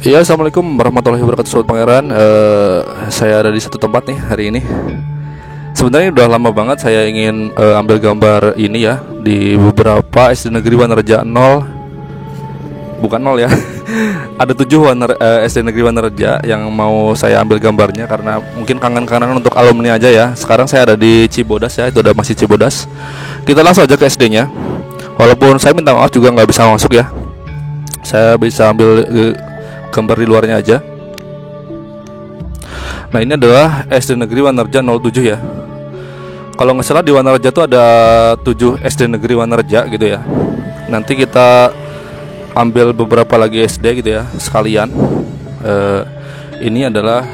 Ya, assalamualaikum warahmatullahi wabarakatuh, Sobat Pangeran. Saya ada di satu tempat nih hari ini. Sebenarnya udah lama banget saya ingin ambil gambar ini ya di beberapa SD Negeri Wanerja 0, bukan 0 ya. Ada 7 SD Negeri Wanerja yang mau saya ambil gambarnya karena mungkin kangen-kangenan untuk alumni aja ya. Sekarang saya ada di Cibodas ya, itu udah masih Cibodas. Kita langsung aja ke SD-nya. Walaupun saya minta maaf juga nggak bisa masuk ya. Saya bisa ambil gambar di luarnya aja. Nah, ini adalah SD Negeri Wanerja 07 ya. Kalau nggak salah di Wanerja tuh ada 7 SD Negeri Wanerja gitu ya. Nanti kita ambil beberapa lagi SD gitu ya sekalian. Ini adalah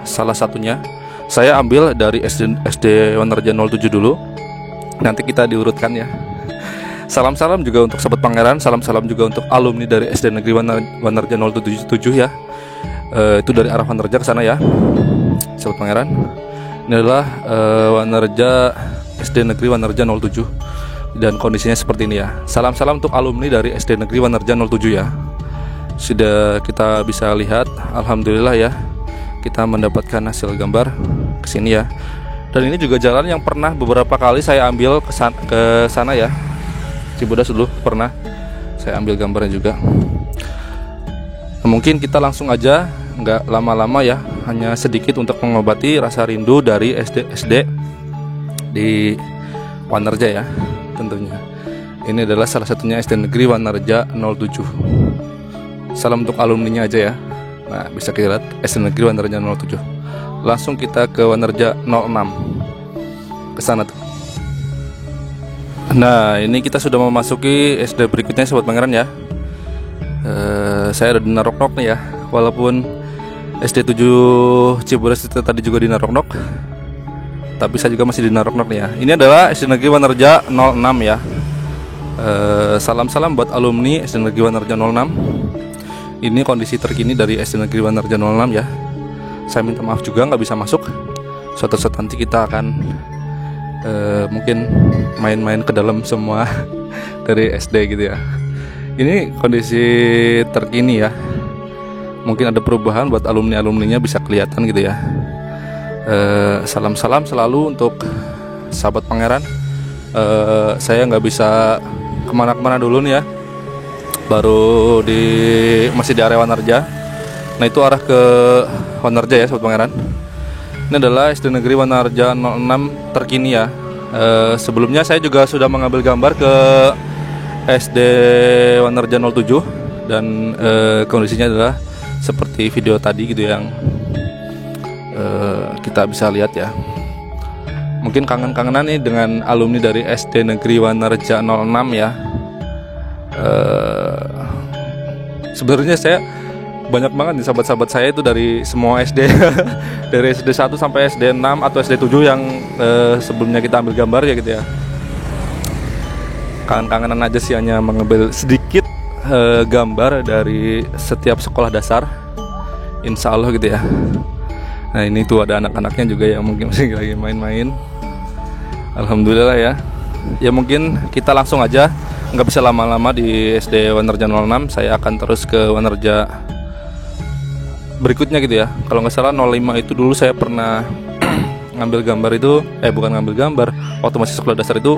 salah satunya. Saya ambil dari SD Wanerja 07 dulu. Nanti kita diurutkan ya. Salam-salam juga untuk Sobat Pangeran, salam-salam juga untuk alumni dari SD Negeri Wanerja 077 ya. Itu dari arah Wanerja ke sana ya, Sobat Pangeran. Ini adalah Wanerja SD Negeri Wanerja 07 dan kondisinya seperti ini ya. Salam-salam untuk alumni dari SD Negeri Wanerja 07 ya. Sudah kita bisa lihat, alhamdulillah ya, kita mendapatkan hasil gambar kesini ya. Dan ini juga jalan yang pernah beberapa kali saya ambil ke sana ya. Cibodas dulu pernah saya ambil gambarnya juga. Nah, mungkin kita langsung aja, nggak lama-lama ya, hanya sedikit untuk mengobati rasa rindu dari SD di Wanerja ya tentunya. Ini adalah salah satunya SD Negeri Wanerja 07. Salam untuk alumninya aja ya. Nah, bisa kita lihat SD Negeri Wanerja 07. Langsung kita ke Wanerja 06, ke sana tuh. Nah, ini kita sudah memasuki SD berikutnya, Sobat Pangeran ya. Saya ada di Naroknok nih ya. Walaupun SD 7 Cibodas itu tadi juga di Naroknok, tapi saya juga masih di Naroknok nih ya. Ini adalah SD Negeri Wanerja 06 ya. Salam-salam buat alumni SD Negeri Wanerja 06. Ini kondisi terkini dari SD Negeri Wanerja 06 ya. Saya minta maaf juga nggak bisa masuk. Suatu saat nanti kita akan mungkin main-main ke dalam semua dari SD gitu ya. Ini kondisi terkini ya. Mungkin ada perubahan buat alumni-alumninya bisa kelihatan gitu ya. Salam-salam selalu untuk sahabat Pangeran. Saya nggak bisa kemana-kemana dulu nih ya. Baru masih di area Wanerja. Nah, itu arah ke Wanerja ya, sahabat Pangeran. Ini adalah SD Negeri Wanerja 06 terkini ya. Sebelumnya saya juga sudah mengambil gambar ke SD Wanerja 07 dan kondisinya adalah seperti video tadi gitu yang kita bisa lihat ya. Mungkin kangen-kangenan nih dengan alumni dari SD Negeri Wanerja 06 ya. Sebenarnya saya banyak banget nih sahabat-sahabat saya itu dari semua SD dari SD 1 sampai SD 6 atau SD 7 yang sebelumnya kita ambil gambar ya gitu ya. Kangen-kangenan aja sih, hanya mengambil sedikit gambar dari setiap sekolah dasar, insya Allah gitu ya. Nah, ini tuh ada anak-anaknya juga yang mungkin masih lagi main-main. Alhamdulillah ya. Ya mungkin kita langsung aja, nggak bisa lama-lama di SD Wanerja 06. Saya akan terus ke Wanerja berikutnya gitu ya. Kalau nggak salah 05 itu dulu saya pernah ngambil gambar itu, bukan ngambil gambar, waktu masih sekolah dasar itu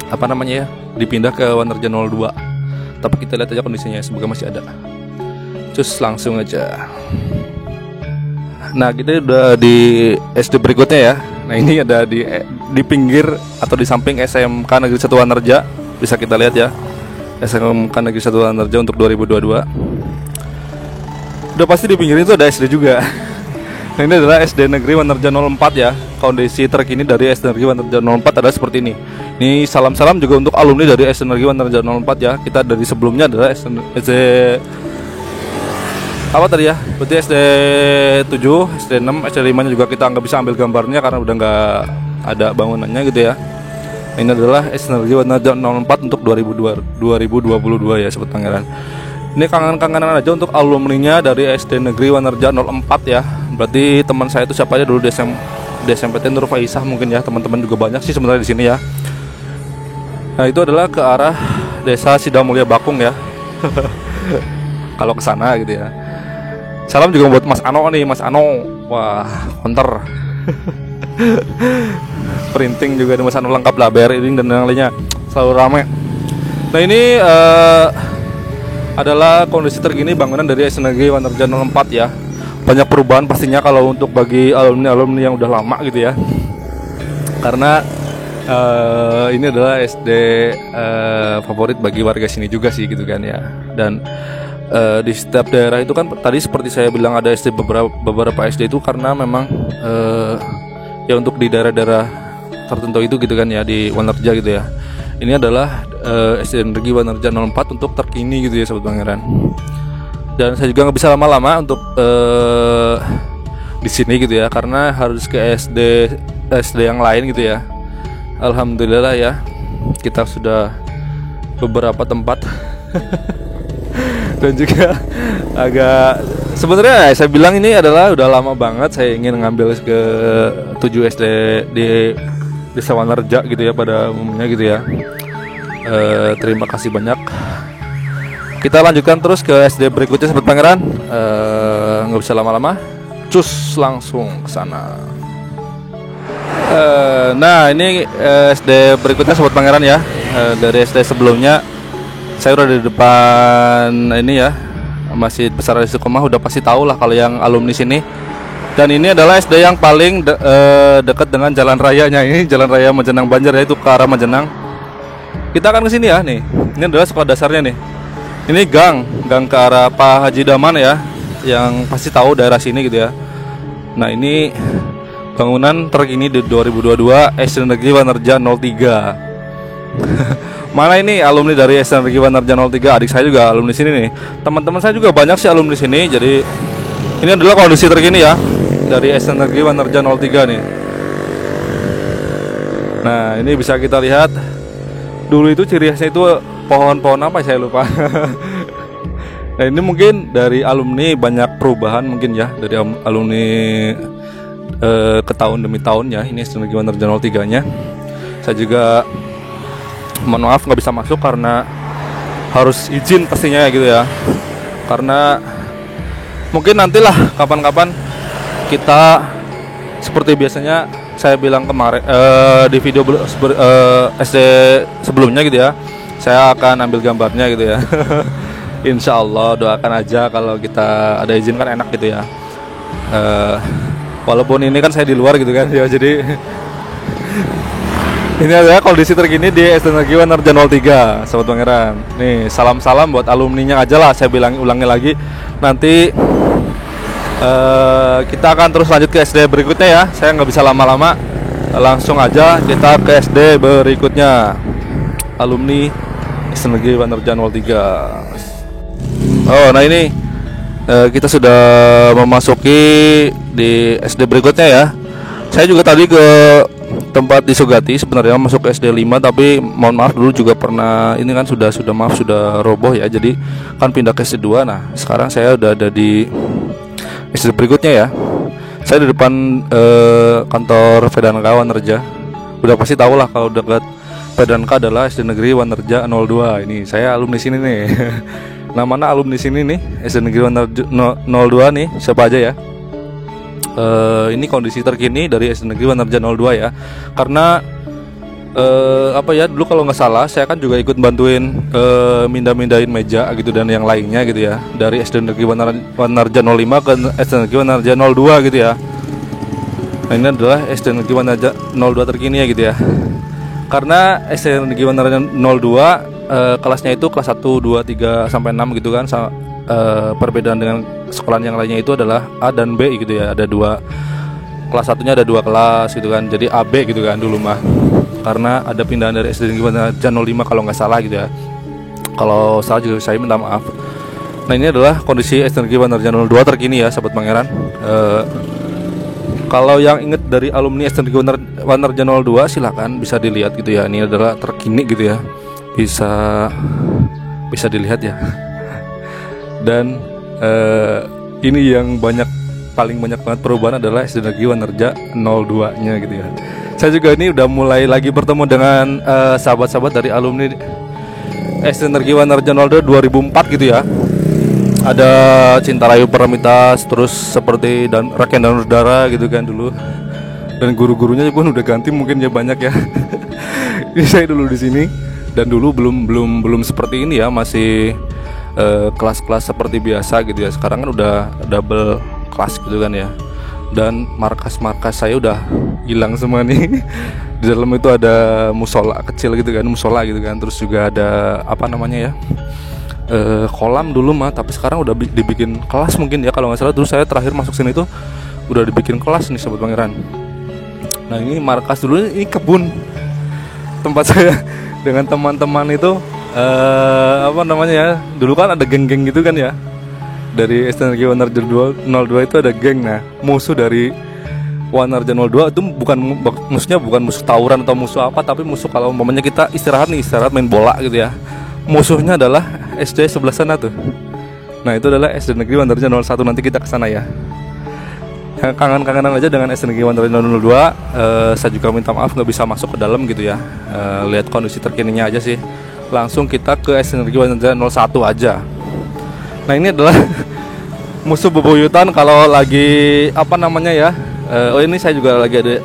apa namanya ya, dipindah ke Wanerja 02. Tapi kita lihat aja kondisinya, semoga masih ada. Terus langsung aja. Nah, kita udah di SD berikutnya ya. Nah, ini ada di pinggir atau di samping SMK Negeri 1 Wanerja. Bisa kita lihat ya, SMK Negeri 1 Wanerja untuk 2022. Udah pasti di pinggir itu ada SD juga. Nah, ini adalah SD Negeri Wanerja 04 ya. Kondisi terkini dari SD Negeri Wanerja 04 adalah seperti ini. Ini salam-salam juga untuk alumni dari SD Negeri Wanerja 04 ya. Kita dari sebelumnya adalah SD apa tadi ya? Berarti SD 7, SD 6, SD 5 nya juga kita nggak bisa ambil gambarnya karena udah nggak ada bangunannya gitu ya. Nah, ini adalah SD Negeri Wanerja 04 untuk 2022 ya, Sobat Pangeran. Ini kangen-kangenan aja untuk alumninya dari SD Negeri Wanerja 04 ya. Berarti teman saya itu siapa aja dulu di SMPT Nur Faisah mungkin ya. Teman-teman juga banyak sih sebenarnya di sini ya. Nah, itu adalah ke arah Desa Sidamulya Bakung ya. kalau ke sana gitu ya. Salam juga buat Mas Ano nih, Mas Ano. Wah, konter. Printing juga ada Mas Ano lengkap lah, BRI dan yang lainnya selalu ramai. Nah ini adalah kondisi terkini bangunan dari SD Negeri Wanerja 04 ya. Banyak perubahan pastinya kalau untuk bagi alumni yang udah lama gitu ya. Karena ini adalah SD favorit bagi warga sini juga sih gitu kan ya. Dan di setiap daerah itu kan tadi seperti saya bilang ada SD beberapa SD itu karena memang ya untuk di daerah-daerah tertentu itu gitu kan ya, di Wanerja gitu ya. Ini adalah SD Negeri Wanerja 04 untuk terkini gitu ya Sobat Pangeran. Dan saya juga nggak bisa lama-lama untuk di sini gitu ya, karena harus ke SD yang lain gitu ya. Alhamdulillah ya, kita sudah beberapa tempat dan juga agak sebenarnya saya bilang ini adalah udah lama banget saya ingin ngambil ke 7 SD di Desa Wanerja gitu ya pada umumnya gitu ya. Terima kasih banyak. Kita lanjutkan terus ke SD berikutnya Sobat Pangeran. Nggak bisa lama-lama, cus langsung ke sana. Nah ini SD berikutnya Sobat Pangeran ya. Dari SD sebelumnya saya udah di depan ini ya, Masjid Besar Istiqomah, udah pasti tahu lah kalau yang alumni sini. Dan ini adalah SD yang paling dekat dengan jalan rayanya. Ini jalan raya Majenang Banjar ya, itu ke arah Majenang. Kita akan ke sini ya nih. Ini adalah sekolah dasarnya nih. Ini gang ke arah Pak Haji Daman ya, yang pasti tahu daerah sini gitu ya. Nah ini bangunan terkini di 2022 SD Negeri Wanerja 03. Mana ini alumni dari SD Negeri Wanerja 03? Adik saya juga alumni sini nih. Teman-teman saya juga banyak sih alumni sini. Jadi ini adalah kondisi terkini ya dari SD Negeri Wanerja 03 nih. Nah ini bisa kita lihat. Dulu itu ciri khasnya itu pohon-pohon apa saya lupa. Nah ini mungkin dari alumni banyak perubahan mungkin ya, dari alumni ke tahun demi tahun ya. Ini SD Negeri Wanerja 03 nya. Saya juga mohon maaf nggak bisa masuk karena harus izin pastinya ya gitu ya. Karena mungkin nantilah kapan-kapan kita seperti biasanya saya bilang kemarin di video SD sebelumnya gitu ya, saya akan ambil gambarnya gitu ya. Insya Allah doakan aja kalau kita ada izin kan enak gitu ya. Walaupun ini kan saya di luar gitu kan ya, jadi ini adalah kondisi terkini di SD Negeri Wanerja 03 Sobat Pangeran. Nih salam-salam buat alumninya aja lah, saya ulangi lagi. Nanti kita akan terus lanjut ke SD berikutnya ya. Saya nggak bisa lama-lama, langsung aja kita ke SD berikutnya. Alumni SD Negeri Wanerja 03. Oh nah ini kita sudah memasuki di SD berikutnya ya. Saya juga tadi ke tempat di Sugati sebenarnya masuk ke SD 5, tapi mohon maaf dulu juga pernah ini kan sudah roboh ya, jadi kan pindah ke SD 2. Nah sekarang saya udah ada di SD berikutnya ya. Saya di depan kantor Vedanka Wanerja. Udah pasti tahu lah kalau dekat Vedanka adalah SD Negeri Wanerja 02. Ini saya alumni sini nih. Nah mana alumni sini nih SD Negeri Wanerja 02 nih, siapa aja ya? Ini kondisi terkini dari SD Negeri Wanerja 02 ya. Karena apa ya, dulu kalau nggak salah saya kan juga ikut bantuin mindahin meja gitu dan yang lainnya gitu ya, dari SD Negeri Wanerja 05 ke SD Negeri Wanerja 02 gitu ya. Nah ini adalah SD Negeri Wanerja 02 terkini ya gitu ya. Karena SD Negeri Wanerja 02 kelasnya itu kelas 1, 2, 3 sampai 6 gitu kan. Perbedaan dengan sekolah yang lainnya itu adalah A dan B gitu ya. Ada kelas satunya ada 2 kelas gitu kan. Jadi AB gitu kan dulu mah. Karena ada pindahan dari SD Negeri Wanerja 05 kalau nggak salah gitu ya. Kalau salah juga saya minta maaf. Nah ini adalah kondisi SD Negeri Wanerja 02 terkini ya Sobat Pangeran. Kalau yang inget dari alumni SD Negeri Wanerja 02 silakan bisa dilihat gitu ya. Ini adalah terkini gitu ya. Bisa dilihat ya. Dan ini yang paling banyak banget perubahan adalah SD Negeri Wanerja 02 nya gitu ya. Saya juga ini udah mulai lagi bertemu dengan sahabat-sahabat dari alumni SD Negeri Wanerja 02 2004 gitu ya. ada Cinta Rayu Paramitas, terus seperti dan Raken dan Udara gitu kan dulu. Dan guru-gurunya pun udah ganti mungkin ya, banyak ya. Ini saya dulu di sini, dan dulu belum seperti ini ya, masih kelas-kelas seperti biasa gitu ya. Sekarang kan udah double kelas gitu kan ya. Dan markas-markas saya udah hilang semua nih. Di dalam itu ada musola kecil gitu kan, musola gitu kan. Terus juga ada apa namanya ya, kolam dulu mah, tapi sekarang udah dibikin kelas mungkin ya kalau nggak salah. Dulu saya terakhir masuk sini tuh udah dibikin kelas nih Sobat Pangeran. Nah ini markas dulu, ini kebun tempat saya dengan teman-teman itu. Apa namanya ya, dulu kan ada geng-geng gitu kan ya. Dari SD Negeri Wanarja 02 itu ada geng. Nah musuh dari Wanarja 02 itu maksudnya bukan musuh tawuran atau musuh apa, tapi musuh kalau umpamanya kita istirahat main bola gitu ya, musuhnya adalah SD sebelah sana tuh. Nah itu adalah SD Negeri Wanarja 01. Nanti kita kesana ya. Kangen-kangenan aja dengan SD Negeri Wanarja 02. Saya juga minta maaf nggak bisa masuk ke dalam gitu ya. Lihat kondisi terkininya aja sih. Langsung kita ke SD Negeri Wanarja 01 aja. Nah ini adalah musuh bebuyutan kalau lagi apa namanya ya. Oh ini saya juga lagi ada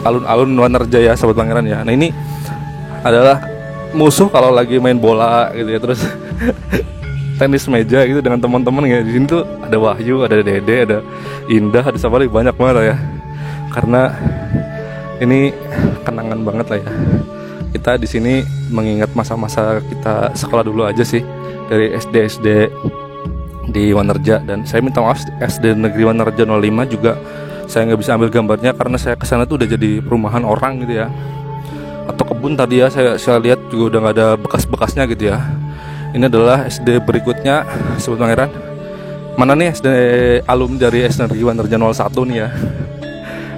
alun-alun Wanarja ya Sobat Pangeran ya. Nah ini adalah musuh kalau lagi main bola gitu ya. Terus tenis meja gitu dengan teman-teman ya. Di sini tuh ada Wahyu, ada Dede, ada Indah, ada siapa lagi, banyak banget ya. Karena ini kenangan banget lah ya. Kita di sini mengingat masa-masa kita sekolah dulu aja sih, dari SD di Wanarja. Dan saya minta maaf, SD Negeri Wanarja 05 juga saya nggak bisa ambil gambarnya karena saya kesana tuh udah jadi perumahan orang gitu ya, atau kebun tadi ya. Saya lihat juga udah nggak ada bekas-bekasnya gitu ya. Ini adalah SD berikutnya Sobat Pangeran. Mana nih SD alumni dari SD Negeri Wanarja 01 nih ya.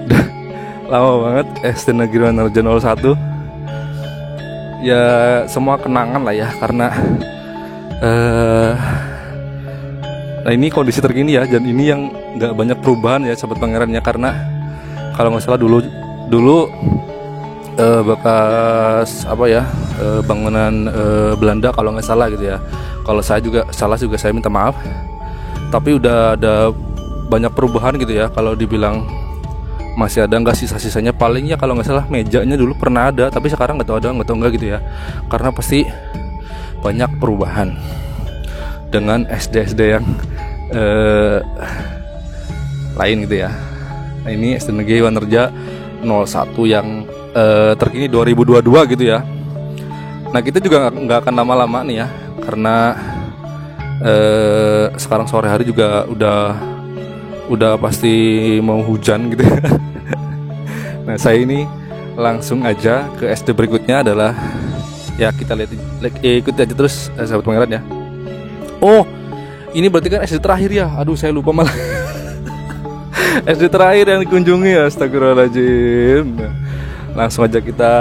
Udah lama banget SD Negeri Wanarja 01. Ya semua kenangan lah ya, karena nah ini kondisi terkini ya, dan ini yang nggak banyak perubahan ya Sobat Pangeran ya. Karena kalau nggak salah dulu bekas apa ya, bangunan Belanda kalau nggak salah gitu ya. Kalau saya juga salah juga saya minta maaf. Tapi udah ada banyak perubahan gitu ya. Kalau dibilang masih ada nggak sisa-sisanya, paling ya kalau nggak salah mejanya dulu pernah ada, tapi sekarang nggak tahu ada nggak tahu nggak gitu ya. Karena pasti banyak perubahan dengan SD yang lain gitu ya. Nah ini SD Negeri Wanarja 01 yang terkini 2022 gitu ya. Nah kita juga nggak akan lama-lama nih ya, karena sekarang sore hari juga udah pasti mau hujan gitu ya. Nah saya ini langsung aja ke SD berikutnya adalah ya, kita lihat ikuti aja terus Sahabat Pangeran ya. Oh ini berarti kan SD terakhir ya. Aduh saya lupa malah. SD terakhir yang dikunjungi ya, astagfirullahaladzim. Langsung aja kita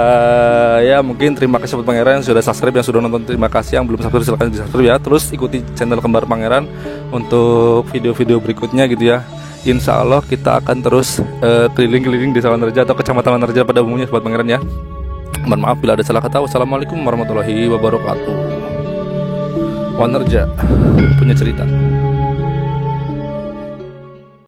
ya, mungkin terima kasih Sobat Pangeran yang sudah subscribe, yang sudah nonton terima kasih, yang belum subscribe silahkan di subscribe ya. Terus ikuti channel Kembar Pangeran untuk video-video berikutnya gitu ya. Insya Allah kita akan terus keliling-keliling di Wanarja atau Kecamatan Wanarja pada umumnya Sobat Pangeran ya. Mohon maaf bila ada salah kata. Wassalamualaikum warahmatullahi wabarakatuh. Wanarja punya cerita.